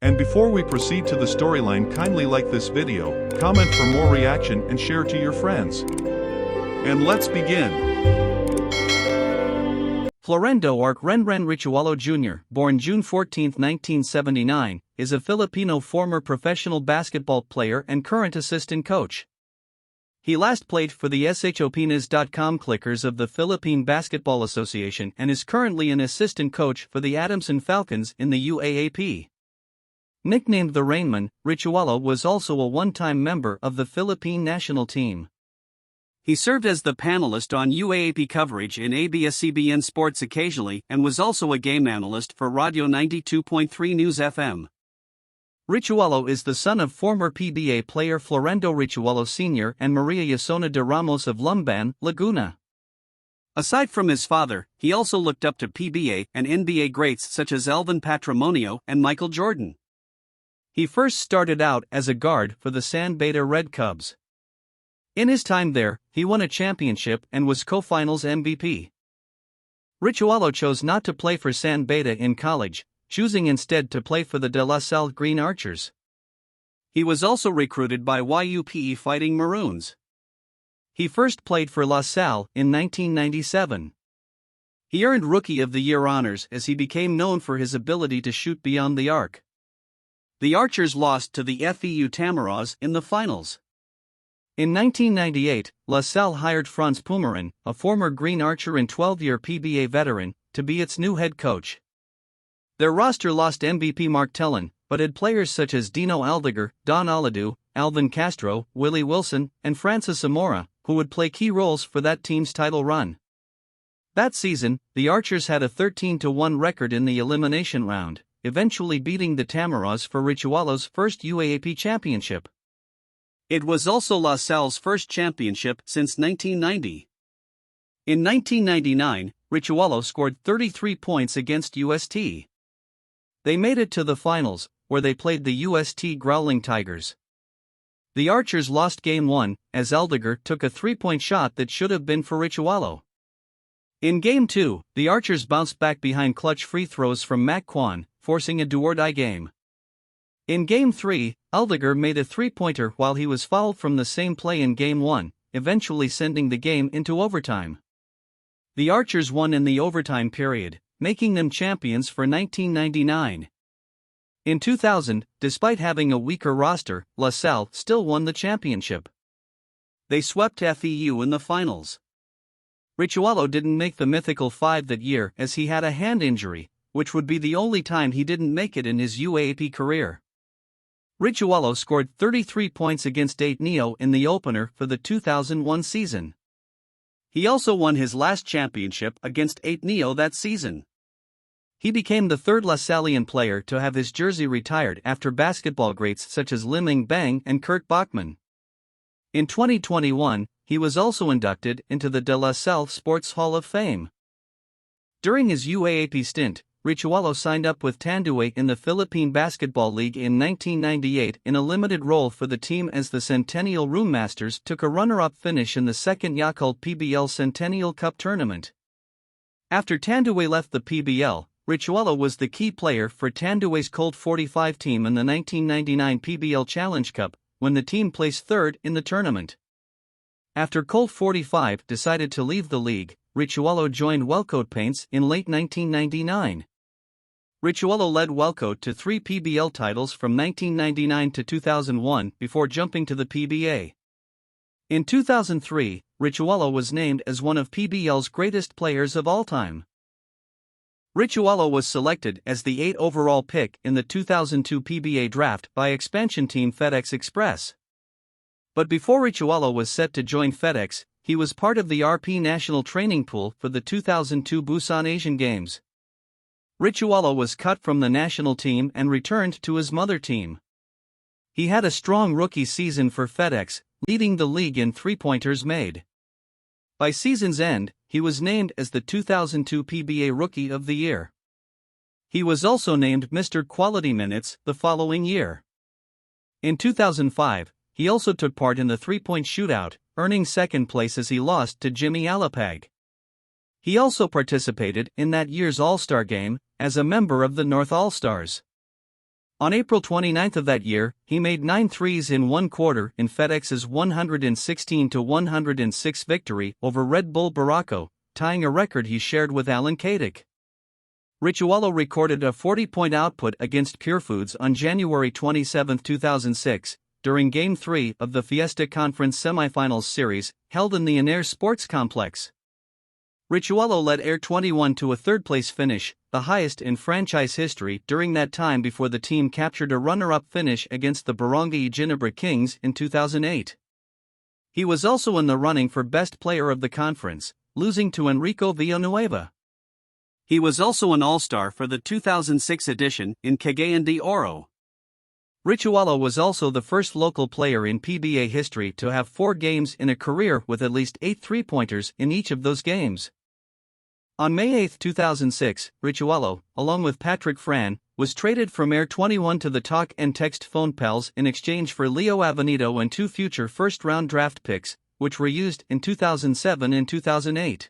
And before we proceed to the storyline, kindly like this video, comment for more reaction and share to your friends. And let's begin. Florendo or Ren Ren Ritualo Jr., born June 14, 1979, is a Filipino former professional basketball player and current assistant coach. He last played for the SHOPNAS.com Clickers of the Philippine Basketball Association and is currently an assistant coach for the Adamson Falcons in the UAAP. Nicknamed the Rainman, Ritualo was also a one-time member of the Philippine national team. He served as the panelist on UAAP coverage in ABS-CBN Sports occasionally and was also a game analyst for Radio 92.3 News FM. Ritualo is the son of former PBA player Florendo Ritualo Sr. and Maria Yasona de Ramos of Lumban, Laguna. Aside from his father, he also looked up to PBA and NBA greats such as Elvin Patrimonio and Michael Jordan. He first started out as a guard for the San Beda Red Cubs. In his time there, he won a championship and was co-finals MVP. Ritualo chose not to play for San Beda in college, choosing instead to play for the De La Salle Green Archers. He was also recruited by YUPE Fighting Maroons. He first played for La Salle in 1997. He earned Rookie of the Year honors as he became known for his ability to shoot beyond the arc. The Archers lost to the FEU Tamaras in the finals. In 1998, La Salle hired Franz Pumarin, a former Green Archer and 12-year PBA veteran, to be its new head coach. Their roster lost MVP Mark Tellin, but had players such as Dino Aldegar, Don Aladu, Alvin Castro, Willie Wilson, and Francis Zamora, who would play key roles for that team's title run. That season, the Archers had a 13-1 record in the elimination round, eventually beating the Tamaras for Ritualo's first UAAP championship. It was also La Salle's first championship since 1990. In 1999, Ritualo scored 33 points against UST. They made it to the finals, where they played the UST Growling Tigers. The Archers lost Game 1, as Aldegar took a three-point shot that should have been for Ritualo. In Game 2, the Archers bounced back behind clutch free throws from Mac Kwan, forcing a do-or-die game. In Game 3, Aldegar made a three-pointer while he was fouled from the same play in Game 1, eventually sending the game into overtime. The Archers won in the overtime period, making them champions for 1999. In 2000, despite having a weaker roster, La Salle still won the championship. They swept FEU in the finals. Ritualo didn't make the mythical five that year as he had a hand injury, which would be the only time he didn't make it in his UAAP career. Ritualo scored 33 points against 8 Neo in the opener for the 2001 season. He also won his last championship against 8 Neo that season. He became the third LaSallian player to have his jersey retired after basketball greats such as Liming Bang and Kurt Bachman. In 2021, he was also inducted into the De La Salle Sports Hall of Fame. During his UAAP stint, Ritualo signed up with Tanduay in the Philippine Basketball League in 1998 in a limited role for the team as the Centennial Roommasters took a runner-up finish in the second Yakult PBL Centennial Cup tournament. After Tanduay left the PBL, Ritualo was the key player for Tanduay's Colt 45 team in the 1999 PBL Challenge Cup, when the team placed third in the tournament. After Colt 45 decided to leave the league, Ritualo joined Wellcoat Paints in late 1999. Ritualo led Wellcoat to 3 PBL titles from 1999 to 2001 before jumping to the PBA. In 2003, Ritualo was named as one of PBL's greatest players of all time. Ritualo was selected as the 8th overall pick in the 2002 PBA draft by expansion team FedEx Express. But before Ritualo was set to join FedEx, he was part of the RP national training pool for the 2002 Busan Asian Games. Ritualo was cut from the national team and returned to his mother team. He had a strong rookie season for FedEx, leading the league in three-pointers made. By season's end, he was named as the 2002 PBA Rookie of the Year. He was also named Mr. Quality Minutes the following year. In 2005, he also took part in the three-point shootout, earning second place as he lost to Jimmy Alapag. He also participated in that year's All-Star game, as a member of the North All-Stars. On April 29 of that year, he made 9 threes in one quarter in FedEx's 116-106 victory over Red Bull Baracco, tying a record he shared with Alan Kadick. Ritualo recorded a 40-point output against Pure Foods on January 27, 2006, during Game 3 of the Fiesta Conference semifinals series, held in the Aner Sports Complex. Ritualo led Air 21 to a third-place finish, the highest in franchise history during that time before the team captured a runner-up finish against the Barangay Ginebra Kings in 2008. He was also in the running for Best Player of the Conference, losing to Enrico Villanueva. He was also an All-Star for the 2006 edition in Cagayan de Oro. Ritualo was also the first local player in PBA history to have 4 games in a career with at least 8 three-pointers in each of those games. On May 8, 2006, Ritualo, along with Patrick Fran, was traded from Air 21 to the Talk and Text Phone Pals in exchange for Leo Avenido and 2 future first-round draft picks, which were used in 2007 and 2008.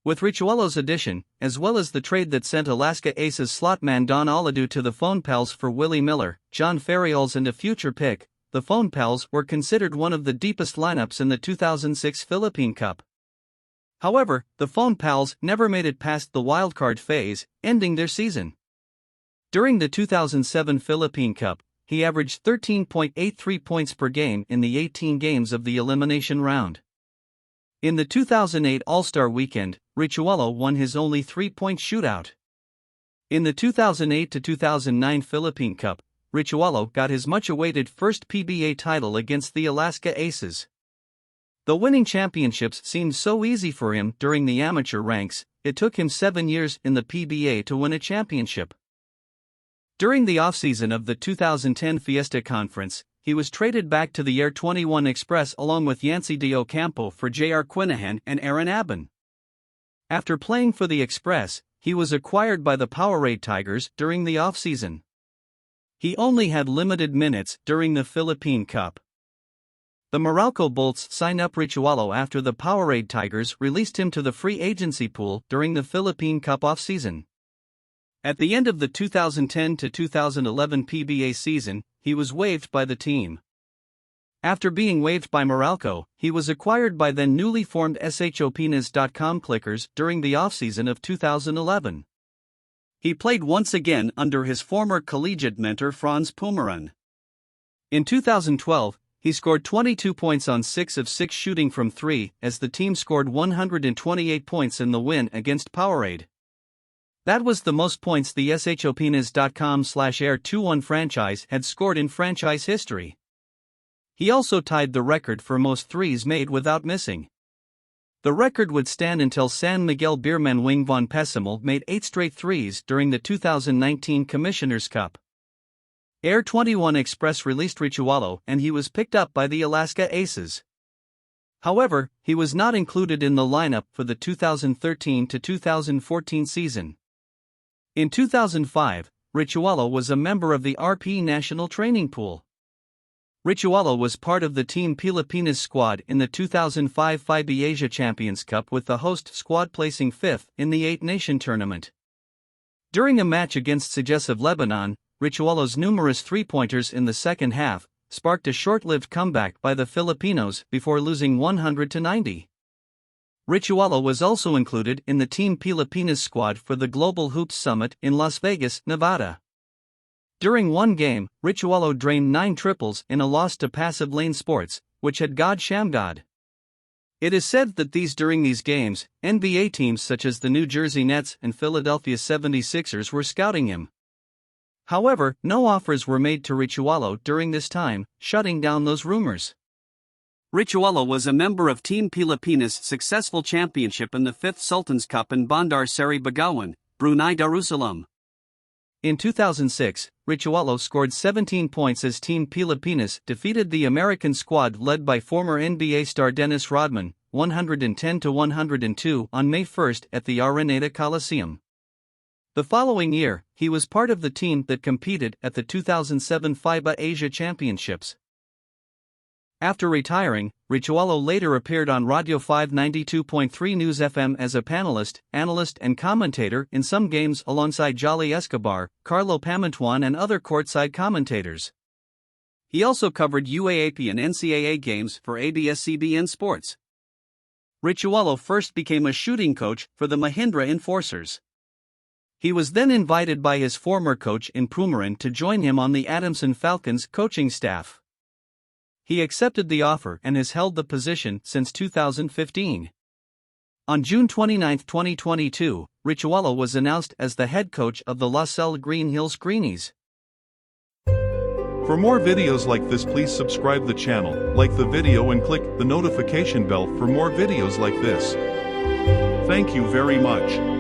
With Ritualo's addition, as well as the trade that sent Alaska Aces slotman Don Aladu to the Phone Pals for Willie Miller, John Ferriols and a future pick, the Phone Pals were considered one of the deepest lineups in the 2006 Philippine Cup. However, the Phone Pals never made it past the wildcard phase, ending their season. During the 2007 Philippine Cup, he averaged 13.83 points per game in the 18 games of the elimination round. In the 2008 All-Star Weekend, Ritualo won his only 3-point shootout. In the 2008-2009 Philippine Cup, Ritualo got his much-awaited first PBA title against the Alaska Aces. Though winning championships seemed so easy for him during the amateur ranks, it took him 7 years in the PBA to win a championship. During the offseason of the 2010 Fiesta Conference, he was traded back to the Air 21 Express along with Yancy de Ocampo for J.R. Quinahan and Aaron Abban. After playing for the Express, he was acquired by the Powerade Tigers during the offseason. He only had limited minutes during the Philippine Cup. The Meralco Bolts signed up Ritualo after the Powerade Tigers released him to the free agency pool during the Philippine Cup offseason. At the end of the 2010-2011 PBA season, he was waived by the team. After being waived by Meralco, he was acquired by then newly formed shopinas.com Clickers during the offseason of 2011. He played once again under his former collegiate mentor Franz Pumaran. In 2012, he scored 22 points on 6 of 6 shooting from 3 as the team scored 128 points in the win against Powerade. That was the most points the shopinas.com/Air21 franchise had scored in franchise history. He also tied the record for most threes made without missing. The record would stand until San Miguel Beerman Wing von Pessimal made 8 straight threes during the 2019 Commissioner's Cup. Air 21 Express released Ritualo and he was picked up by the Alaska Aces. However, he was not included in the lineup for the 2013-2014 season. In 2005, Ritualo was a member of the RP National Training Pool. Ritualo was part of the Team Pilipinas squad in the 2005 FIBA Asia Champions Cup with the host squad placing 5th in the 8-nation tournament. During a match against Sages of Lebanon, Ritualo's numerous three-pointers in the second half sparked a short-lived comeback by the Filipinos before losing 100-90. Ritualo was also included in the Team Pilipinas squad for the Global Hoops Summit in Las Vegas, Nevada. During one game, Ritualo drained 9 triples in a loss to Passive Lane Sports, which had God Shamgod. It is said that during these games, NBA teams such as the New Jersey Nets and Philadelphia 76ers were scouting him. However, no offers were made to Ritualo during this time, shutting down those rumors. Ritualo was a member of Team Pilipinas' successful championship in the 5th Sultan's Cup in Bandar Seri Begawan, Brunei Darussalam. In 2006, Ritualo scored 17 points as Team Pilipinas defeated the American squad led by former NBA star Dennis Rodman, 110-102 on May 1 at the Araneta Coliseum. The following year, he was part of the team that competed at the 2007 FIBA Asia Championships. After retiring, Ritualo later appeared on Radio 592.3 News FM as a panelist, analyst and commentator in some games alongside Jolly Escobar, Carlo Pamantuan and other courtside commentators. He also covered UAAP and NCAA games for ABS-CBN Sports. Ritualo first became a shooting coach for the Mahindra Enforcers. He was then invited by his former coach in Prumarin to join him on the Adamson Falcons coaching staff. He accepted the offer and has held the position since 2015. On June 29, 2022, Ritualo was announced as the head coach of the LaSalle Green Hills Greenies. For more videos like this, please subscribe the channel, like the video and click the notification bell for more videos like this. Thank you very much.